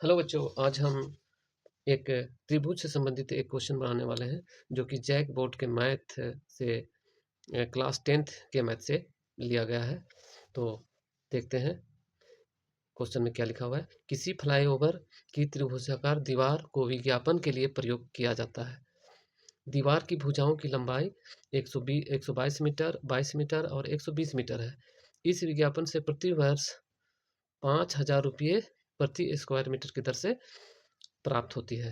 Hello बच्चों, आज हम एक त्रिभुज से संबंधित एक क्वेश्चन बनाने वाले हैं जो कि जैक बोर्ड के मैथ से क्लास 10th के मैथ से लिया गया है। तो देखते हैं क्वेश्चन में क्या लिखा हुआ है। किसी फ्लाईओवर की त्रिभुजाकार दीवार को विज्ञापन के लिए प्रयोग किया जाता है। दीवार की भुजाओं की लंबाई 122 मीटर, 22 मीटर और 120 मीटर है। इस विज्ञापन से प्रति वर्ष 5,000 रुपये प्रति स्क्वायर मीटर की दर से प्राप्त होती है।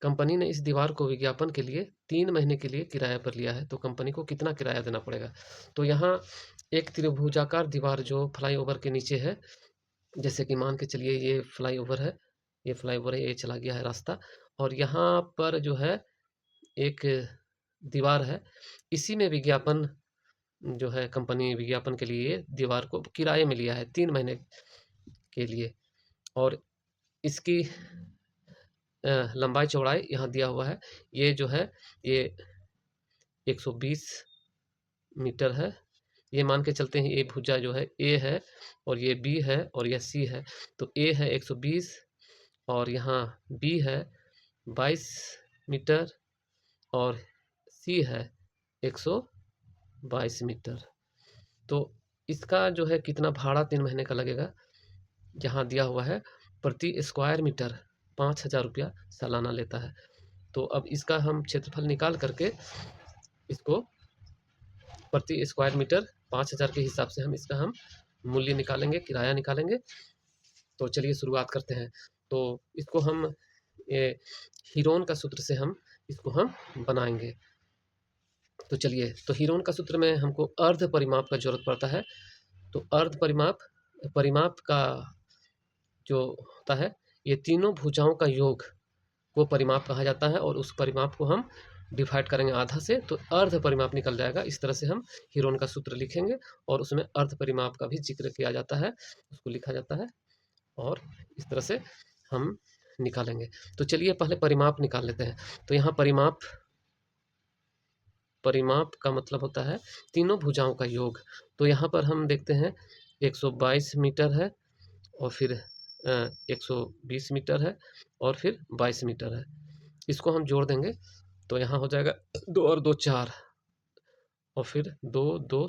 कंपनी ने इस दीवार को विज्ञापन के लिए 3 महीने के लिए किराए पर लिया है, तो कंपनी को कितना किराया देना पड़ेगा? तो यहाँ एक त्रिभुजाकार दीवार जो फ्लाईओवर के नीचे है, जैसे कि मान के चलिए ये फ्लाईओवर है, ये चला गया है रास्ता, और यहाँ पर जो है एक दीवार है। इसी में विज्ञापन जो है, कंपनी विज्ञापन के लिए दीवार को किराए में लिया है 3 महीने के लिए, और इसकी लंबाई चौड़ाई यहाँ दिया हुआ है। ये जो है ये 120 मीटर है। ये मान के चलते हैं, ये भुजा जो है ए है और ये बी है और यह सी है। तो ए है 120 और यहाँ बी है 22 मीटर और सी है 122 मीटर। तो इसका जो है कितना भाड़ा 3 महीने का लगेगा, जहाँ दिया हुआ है प्रति स्क्वायर मीटर 5,000 रुपया सालाना लेता है। तो अब इसका हम क्षेत्रफल निकाल करके इसको प्रति स्क्वायर मीटर 5,000 के हिसाब से हम मूल्य निकालेंगे, किराया निकालेंगे। तो चलिए शुरुआत करते हैं। तो इसको हम ये हीरोन का सूत्र से हम इसको हम बनाएंगे। तो चलिए, तो हीरोन का सूत्र में हमको अर्ध परिमाप का जरूरत पड़ता है। तो अर्ध परिमाप का जो होता है, ये तीनों भुजाओं का योग को परिमाप कहा जाता है, और उस परिमाप को हम डिवाइड करेंगे आधा से, तो अर्ध परिमाप निकल जाएगा। इस तरह से हम हीरोन का सूत्र लिखेंगे और उसमें अर्ध परिमाप का भी जिक्र किया जाता है, उसको लिखा जाता है, और इस तरह से हम निकालेंगे। तो चलिए पहले परिमाप निकाल लेते हैं। तो यहाँ परिमाप का मतलब होता है तीनों भुजाओं का योग। तो यहाँ पर हम देखते हैं 122 मीटर है, और फिर 120 मीटर है, और फिर 22 मीटर है। इसको हम जोड़ देंगे तो यहाँ हो जाएगा 2 और 2 4, और फिर 2 2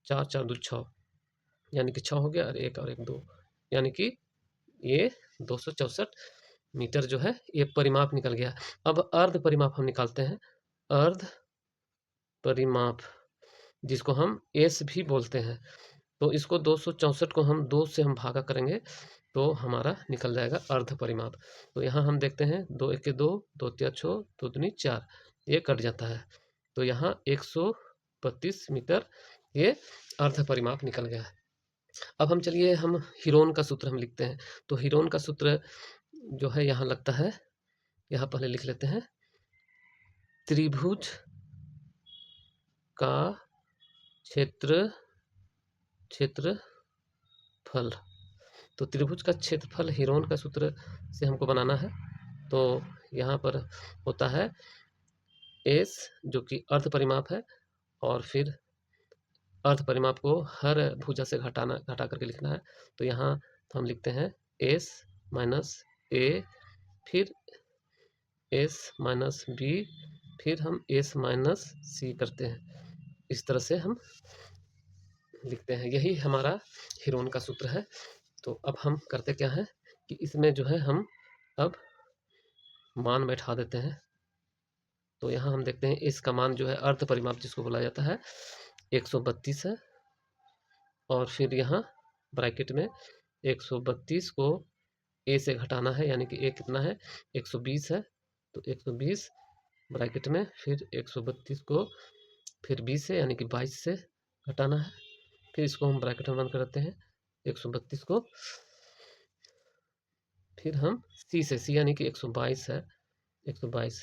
4 4 2 6, यानी कि 6 हो गया, और 1 और 1 2, यानी कि ये 264 मीटर जो है ये परिमाप निकल गया। अब अर्ध परिमाप हम निकालते हैं। अर्ध परिमाप, जिसको हम एस भी बोलते हैं, तो इसको 264 को हम 2 से हम भागा करेंगे तो हमारा निकल जाएगा अर्ध परिमाप। तो यहाँ हम देखते हैं 2 1 2, 2 3 6, 2 दूनी 4, ये कट जाता है। तो यहाँ 132 मीटर ये अर्ध परिमाप निकल गया है। अब हम चलिए हम हीरोन का सूत्र हम लिखते हैं। तो हीरोन का सूत्र जो है यहाँ लगता है, यहाँ पहले लिख लेते हैं। त्रिभुज का क्षेत्रफल, तो त्रिभुज का क्षेत्रफल हीरोन का सूत्र से हमको बनाना है। तो यहाँ पर होता है एस, जो कि अर्ध परिमाप है, और फिर अर्ध परिमाप को हर भुजा से घटा करके लिखना है। तो यहाँ हम लिखते हैं एस माइनस ए, फिर एस माइनस बी, फिर हम एस माइनस सी करते हैं। इस तरह से हम लिखते हैं। यही हमारा हीरोन का सूत्र है। तो अब हम करते क्या है कि इसमें जो है हम अब मान बैठा देते हैं। तो यहाँ हम देखते हैं इसका मान जो है अर्ध परिमाप जिसको बोला जाता है 132 है, और फिर यहाँ ब्रैकेट में 132 को ए से घटाना है, यानी कि ए कितना है 120 है। तो 120 ब्रैकेट में फिर 132 को फिर 20 से यानी कि 22 से घटाना है। फिर इसको हम ब्रैकेट में बंद करते हैं 132 को, फिर हम सी यानी कि 122 है, 122।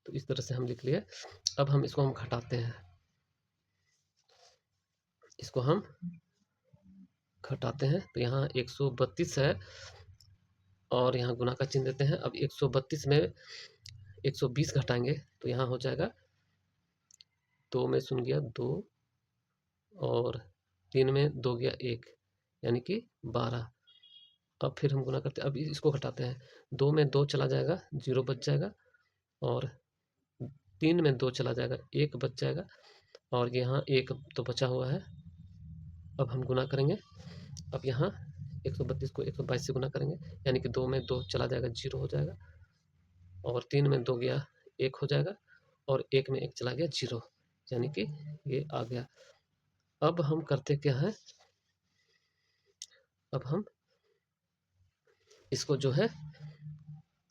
तो इस तरह से हम लिख लिए। अब हम इसको हम घटाते हैं, इसको हम घटाते हैं। तो यहाँ 132 है और यहाँ गुना का चिन्ह देते हैं। अब 132 में 120 घटाएंगे तो यहाँ हो जाएगा 2 में 0 गया 2, और 3 में 2 गया 1, यानी कि 12। अब फिर हम गुना करते हैं, अब इसको घटाते हैं। 2 में 2 चला जाएगा, 0 बच जाएगा, और 3 में 2 चला जाएगा, 1 बच जाएगा, और यहाँ 1 तो बचा हुआ है। अब हम गुना करेंगे। अब यहाँ 132 को 122 से गुना करेंगे, यानी कि 2 में 2 चला जाएगा, 0 हो जाएगा, और 3 में 2 गया, 1 हो जाएगा, और 1 में 1 चला गया, 0, यानी कि ये आ गया। अब हम करते क्या है, अब हम इसको जो है,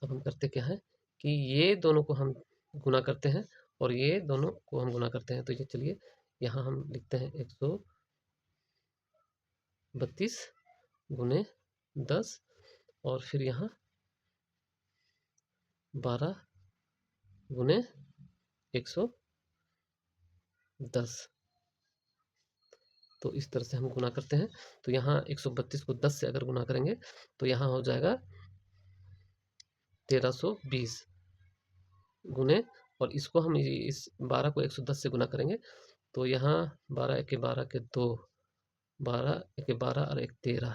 अब हम करते क्या है कि ये दोनों को हम गुना करते हैं और ये दोनों को हम गुना करते हैं। तो ये चलिए यहाँ हम लिखते हैं 132 गुने 10, और फिर यहाँ 12 गुने 110। तो इस तरह से हम गुना करते हैं। तो यहाँ 132 को 10 से अगर गुना करेंगे तो यहाँ हो जाएगा 1320 गुने, और इसको हम इस 12 को 110 से गुना करेंगे तो यहाँ 12 एके 12 के 2, 12 एके 12 और 1 13,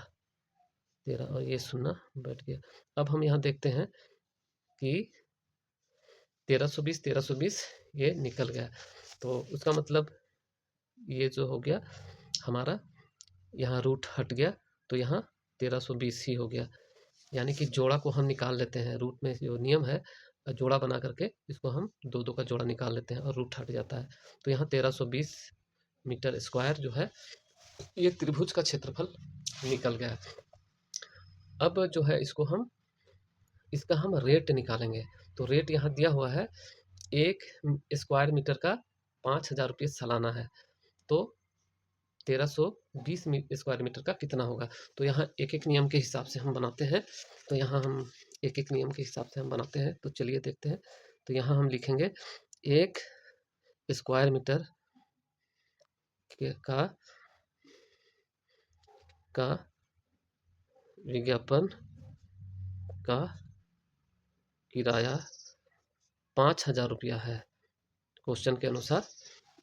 13 और ये शून्य बैठ गया। अब हम यहाँ देखते हैं कि 1320 ये निकल गया, तो उसका मतलब ये जो हो गया हमारा, यहाँ रूट हट गया, तो यहाँ 1320 ही हो गया। यानी कि जोड़ा को हम निकाल लेते हैं, रूट में जो नियम है जोड़ा बना करके इसको हम दो दो का जोड़ा निकाल लेते हैं और रूट हट जाता है। तो यहाँ 1320 मीटर स्क्वायर जो है ये त्रिभुज का क्षेत्रफल निकल गया। अब जो है इसका हम रेट निकालेंगे। तो रेट यहाँ दिया हुआ है, 1 स्क्वायर मीटर का 5,000 रुपये सालाना है, तो 1320 स्क्वायर मीटर का कितना होगा। तो यहाँ एक एक नियम के हिसाब से हम बनाते हैं। तो यहाँ हम एक एक नियम के हिसाब से हम बनाते हैं, तो चलिए देखते हैं। तो यहाँ हम लिखेंगे 1 स्क्वायर मीटर का विज्ञापन का किराया 5,000 रुपया है। क्वेश्चन के अनुसार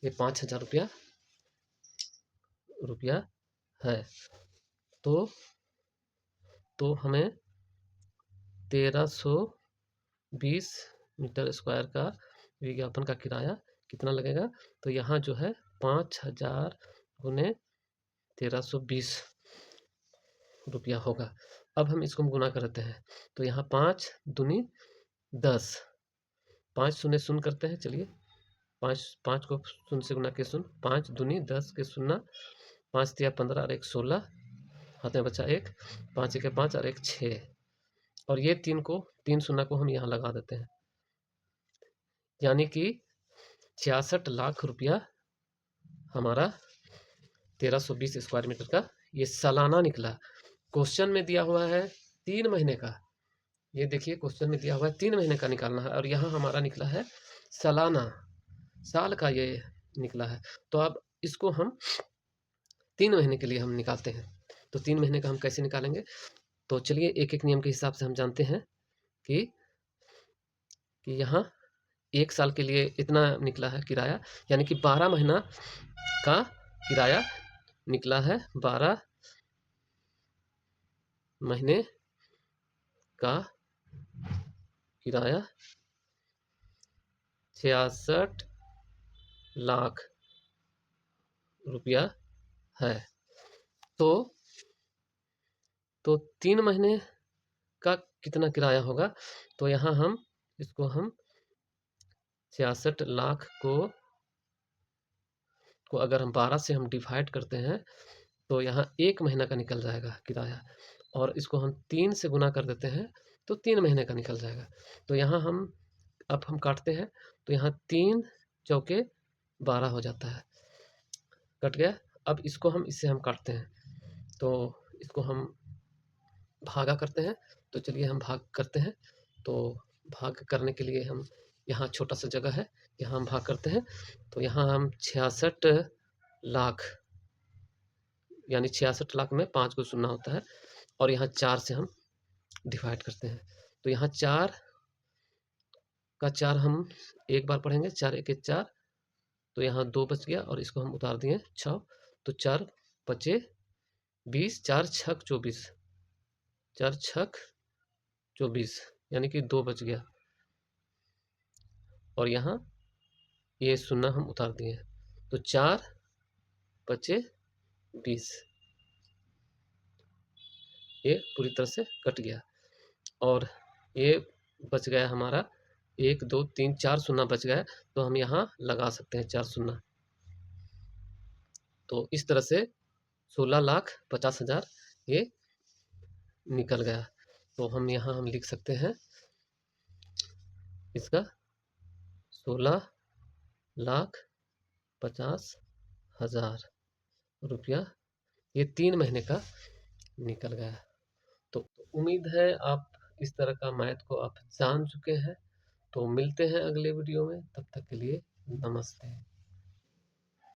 ये 5,000 रुपया है। तो हमें 1320 मीटर स्क्वायर का विज्ञापन का किराया कितना लगेगा। तो यहाँ जो है 5,000 गुने 1320 रुपया होगा। अब हम इसको गुना करते हैं। तो यहाँ 5 दूनी 10, 5 शून्य शून्य करते हैं। चलिए 5 को शून्य से गुना के शून्य, 5 दूनी 10 के शून्य, 5 तिया 15 और 1 16, हाथ में बचा 1, 5 एक 5 और 1 6, और ये 3 शून्य को हम यहाँ लगा देते हैं, यानी कि 66 लाख रुपया हमारा 1320 स्क्वायर मीटर का ये सालाना निकला। क्वेश्चन में दिया हुआ है 3 महीने का, ये देखिए क्वेश्चन में दिया हुआ है 3 महीने का निकालना है, और यहाँ हमारा निकला है सालाना, साल का ये निकला है। तो अब इसको हम 3 महीने के लिए हम निकालते हैं। तो 3 महीने का हम कैसे निकालेंगे, तो चलिए एक एक नियम के हिसाब से हम जानते हैं कि यहाँ 1 साल के लिए इतना निकला है किराया, यानी कि 12 महीना का किराया निकला है। 12 महीने का किराया 66 लाख रुपया है। तो 3 महीने का कितना किराया होगा। तो यहाँ हम इसको हम 66 लाख को अगर हम 12 से हम डिवाइड करते हैं तो यहाँ 1 महीना का निकल जाएगा किराया, और इसको हम 3 से गुना कर देते हैं तो 3 महीने का निकल जाएगा। तो यहाँ अब हम काटते हैं, तो यहाँ 3 चौके 12 हो जाता है, कट गया। अब इसको इससे हम काटते हैं, तो इसको हम भागा करते हैं। तो चलिए हम भाग करते हैं। तो भाग करने के लिए हम यहाँ छोटा सा जगह है, यहाँ हम भाग करते हैं। तो यहाँ हम 66 लाख, यानी 66 लाख में 5 को शून्य होता है, और यहाँ 4 से हम डिवाइड करते हैं। तो यहाँ 4 का 4 हम एक बार पढ़ेंगे, 4 एक 4, तो यहाँ 2 बच गया, और इसको हम उतार दिए 6, तो 4 बचे 20, 4 6 24, 4 छक 24, यानी कि 2 बच गया। और यहाँ ये शून्य हम उतार दिए, तो 4 बचे 20, ये पूरी तरह से कट गया। और ये बच गया हमारा 1 2 3 4 शून्य बच गया, तो हम यहाँ लगा सकते हैं 4 शून्य। तो इस तरह से 16,50,000 ये निकल गया। तो हम यहाँ हम लिख सकते हैं इसका 16,50,000 रुपया ये 3 महीने का निकल गया। तो उम्मीद है आप इस तरह का मैथ को आप जान चुके हैं। तो मिलते हैं अगले वीडियो में, तब तक के लिए नमस्ते।